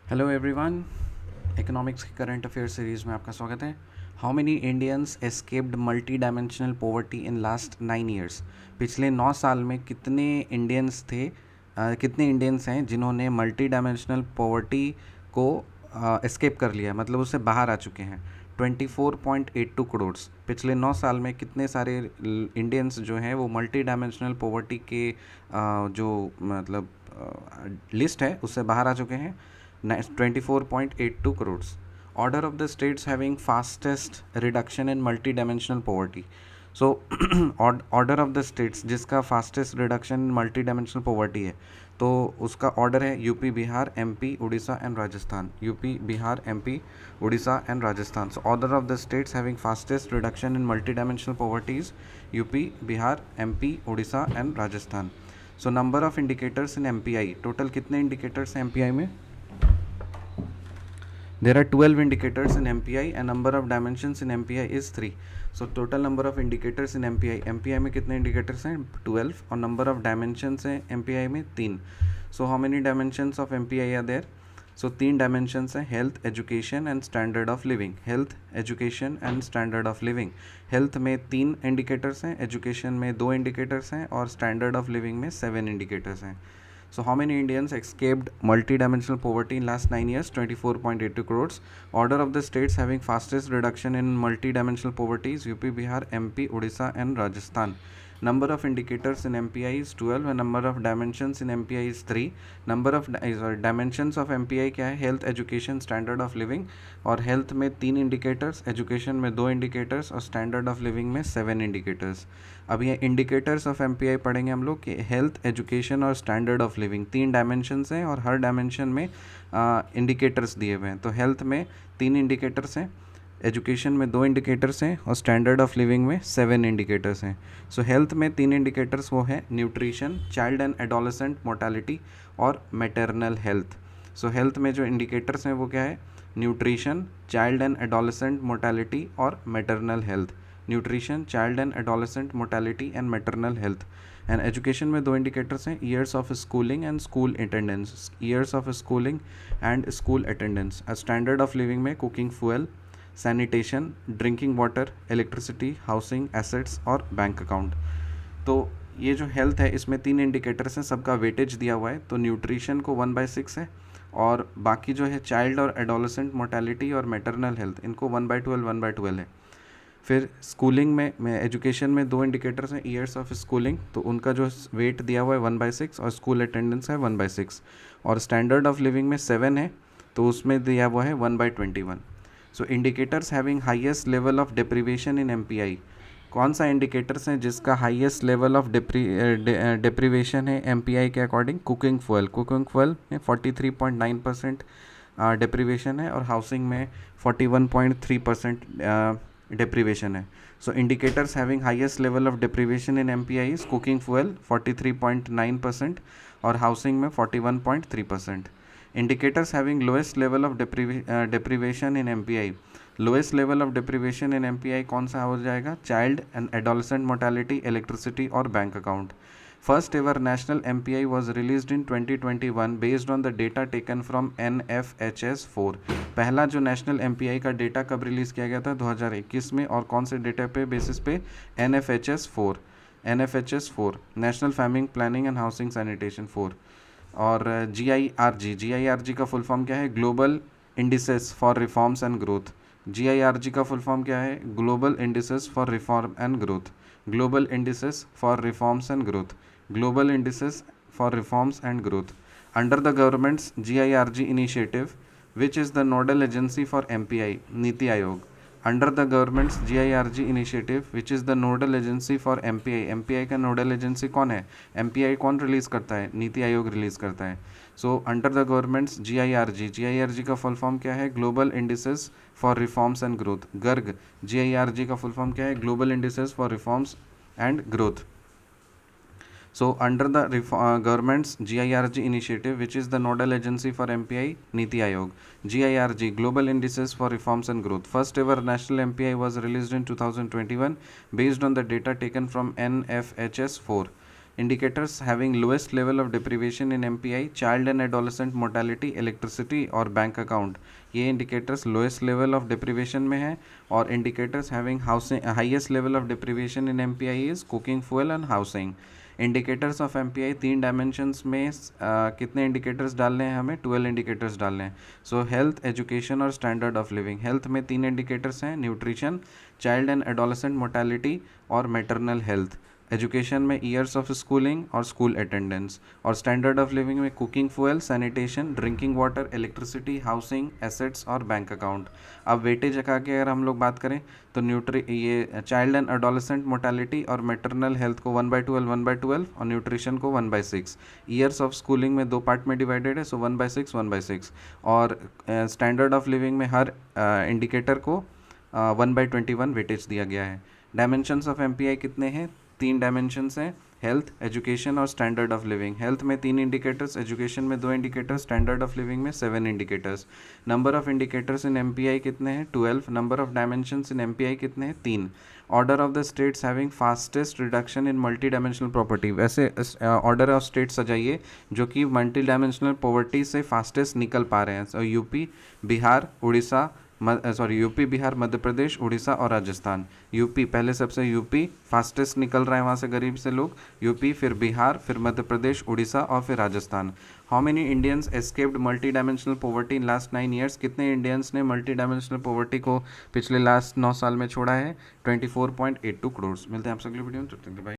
Hello everyone, economics की current affair series में आपका स्वागत है। How many Indians escaped multi dimensional poverty in last 9 years. पिछले 9 साल में कितने इंडियंस हैं जिन्होंने मल्टी डायमेंशनल पॉवर्टी को एस्केप कर लिया, मतलब उससे बाहर आ चुके हैं। 24.82 करोड़। पिछले 9 साल में कितने सारे इंडियंस जो हैं वो मल्टी डायमेंशनल पॉवर्टी के जो मतलब लिस्ट है उससे बाहर आ चुके हैं। 24.82 crores. Order of the states having fastest reduction in multi-dimensional poverty. So order of the states जिसका fastest reduction in multi-dimensional poverty है, तो उसका ऑर्डर है UP, Bihar, MP, Orissa and Rajasthan. UP, Bihar, MP, Orissa and Rajasthan. So order of the states having fastest reduction in multi dimensional poverty is UP, Bihar, MP, Orissa and Rajasthan. So number of indicators in MPI, total कितने indicators हैं MPI में? There are 12 indicators in MPI and number of dimensions in MPI is 3. So total number of indicators in MPI में कितने indicators हैं? 12 और number of dimensions हैं MPI में 3. So how many dimensions of MPI are there? So 3 dimensions हैं, health, education and standard of living. Health, education and standard of living. Health में 3 indicators हैं, education में 2 indicators हैं और standard of living में 7 indicators हैं. So how many Indians escaped multi-dimensional poverty in last 9 years? 24.82 crores. Order of the states having fastest reduction in multi-dimensional poverty is UP, Bihar, MP, Odisha and Rajasthan. Number of indicators in MPI is 12 and number of dimensions in MPI is 3. Number of dimensions of MPI क्या है? Health, education, standard of living. और health में 3 indicators, education में 2 indicators और standard of living में 7 indicators. अब ये indicators of MPI पढ़ेंगे हम लोग कि health, education और standard of living 3 dimensions हैं और हर dimension में indicators दिए हुए हैं। तो health में 3 indicators हैं, एजुकेशन में 2 इंडिकेटर्स हैं और स्टैंडर्ड ऑफ लिविंग में 7 इंडिकेटर्स हैं। सो हेल्थ में 3 इंडिकेटर्स वो हैं nutrition, child and adolescent mortality और मैटरनल हेल्थ। सो हेल्थ में जो इंडिकेटर्स हैं वो क्या है? Nutrition, child and adolescent mortality और maternal health. Nutrition, child and adolescent mortality and maternal health. And education में 2 इंडिकेटर्स हैं, years of schooling and school attendance. Years of schooling and school attendance. Standard of living में cooking fuel, sanitation, drinking water, electricity, housing, assets और bank account. तो ये जो health है इसमें 3 indicators हैं, सबका वेटेज दिया हुआ है। तो न्यूट्रिशन को 1/6 है और बाकी जो है चाइल्ड और एडोलेसेंट मोर्टेलिटी और मैटरनल हेल्थ इनको 1/12 1/12 है। फिर स्कूलिंग में एजुकेशन में 2 इंडिकेटर्स हैं, ईयर्स ऑफ स्कूलिंग, तो उनका जो वेट दिया हुआ है 1/6 और स्कूल अटेंडेंस है 1/6 और स्टैंडर्ड ऑफ लिविंग में 7 है तो उसमें दिया हुआ है 1/21। So indicators having highest level of deprivation in MPI, कौन सा इंडिकेटर्स हैं जिसका हाईएस्ट लेवल ऑफ डिप्रीवेशन है एमपीआई के अकॉर्डिंग? कुकिंग फ्यूल में 43.9% डिप्रीवेशन है और हाउसिंग में 41.3% डिप्रीवेशन है। So indicators having highest level of deprivation in MPI is cooking fuel 43.9% और हाउसिंग में 41.3%। Indicators having lowest level of deprivation in MPI, lowest level of deprivation in MPI कौन सा हो जाएगा? Child and adolescent mortality, electricity और bank account. First ever national MPI was released in 2021 based on the data taken from NFHS 4। पहला जो national MPI का data कब release किया गया था? 2021 में। और कौन से डेटा पे बेसिस पे? NFHS 4 national family planning and housing sanitation 4। और GIRG का फुल फॉर्म क्या है? Global indices for reforms and growth. GIRG का फुल फॉर्म क्या है? Global indices for reform and growth. Global indices for reforms and growth. Global indices for reforms and growth. Under the governments GIRG initiative which is the nodal agency for MPI, NITI Aayog. Under the governments GIRG initiative which is the nodal agency for MPI का nodal agency कौन है? MPI कौन release करता है? NITI Aayog release करता है। So under the governments GIRG का full form क्या है? Global indices for reforms and growth. Garg GIRG का फुल फॉर्म क्या है? Global indices for reforms and growth. So under the government's GIRG initiative, which is the nodal agency for MPI, Niti Aayog. GIRG, Global Indices for Reforms and Growth. First ever national MPI was released in 2021 based on the data taken from NFHS 4. Indicators having lowest level of deprivation in MPI, child and adolescent mortality, electricity और bank account, ये indicators lowest level of deprivation में है। और indicators having housing highest level of deprivation in MPI is cooking fuel and housing. Indicators of MPI, 3 dimensions में कितने indicators डालने हैं हमें? 12 इंडिकेटर्स डालने हैं। सो हेल्थ, एजुकेशन और स्टैंडर्ड ऑफ लिविंग। हेल्थ में 3 इंडिकेटर्स हैं, nutrition, child and adolescent mortality और मैटरनल हेल्थ। एजुकेशन में ईयर्स ऑफ स्कूलिंग और स्कूल अटेंडेंस। और स्टैंडर्ड ऑफ लिविंग में cooking fuel, sanitation, drinking water, electricity, housing, assets और bank account. अब weightage का के अगर हम लोग बात करें तो ये चाइल्ड एंड एडोलेसेंट मोर्टेलिटी और मैटरनल हेल्थ को 1/12 1/12 और न्यूट्रिशन को 1/6। ईयर्स ऑफ स्कूलिंग में 2 पार्ट में डिवाइडेड है, सो 1/6 1/6। और स्टैंडर्ड ऑफ लिविंग में हर इंडिकेटर को 1/21 वेटेज दिया गया है। डायमेंशंस ऑफ एमपीआई कितने हैं? 3 डायमेंशंस हैं, हेल्थ, एजुकेशन और स्टैंडर्ड ऑफ लिविंग। हेल्थ में 3 इंडिकेटर्स, एजुकेशन में 2 इंडिकेटर्स, स्टैंडर्ड ऑफ लिविंग में 7 indicators. Number of indicators in MPI कितने हैं? 12। Number of dimensions in MPI कितने हैं? 3। Order of the states having fastest reduction in multi dimensional property. वैसे order of state सजाइए जो कि multi dimensional poverty से fastest निकल पा रहे हैं। सो यूपी, बिहार, उड़ीसा, यूपी, बिहार, मध्य प्रदेश, उड़ीसा और राजस्थान। यूपी पहले, सबसे यूपी फास्टेस्ट निकल रहा है वहाँ से गरीब से लोग। यूपी, फिर बिहार, फिर मध्य प्रदेश, उड़ीसा और फिर Rajasthan. How many Indians escaped multi dimensional poverty in last 9 years. कितने इंडियंस ने मल्टी डायमेंशनल पॉवर्टी को पिछले लास्ट 9 साल में छोड़ा है? 24.82 करोड़। मिलते हैं आपसे अगली वीडियो में, तब तक के लिए बाय।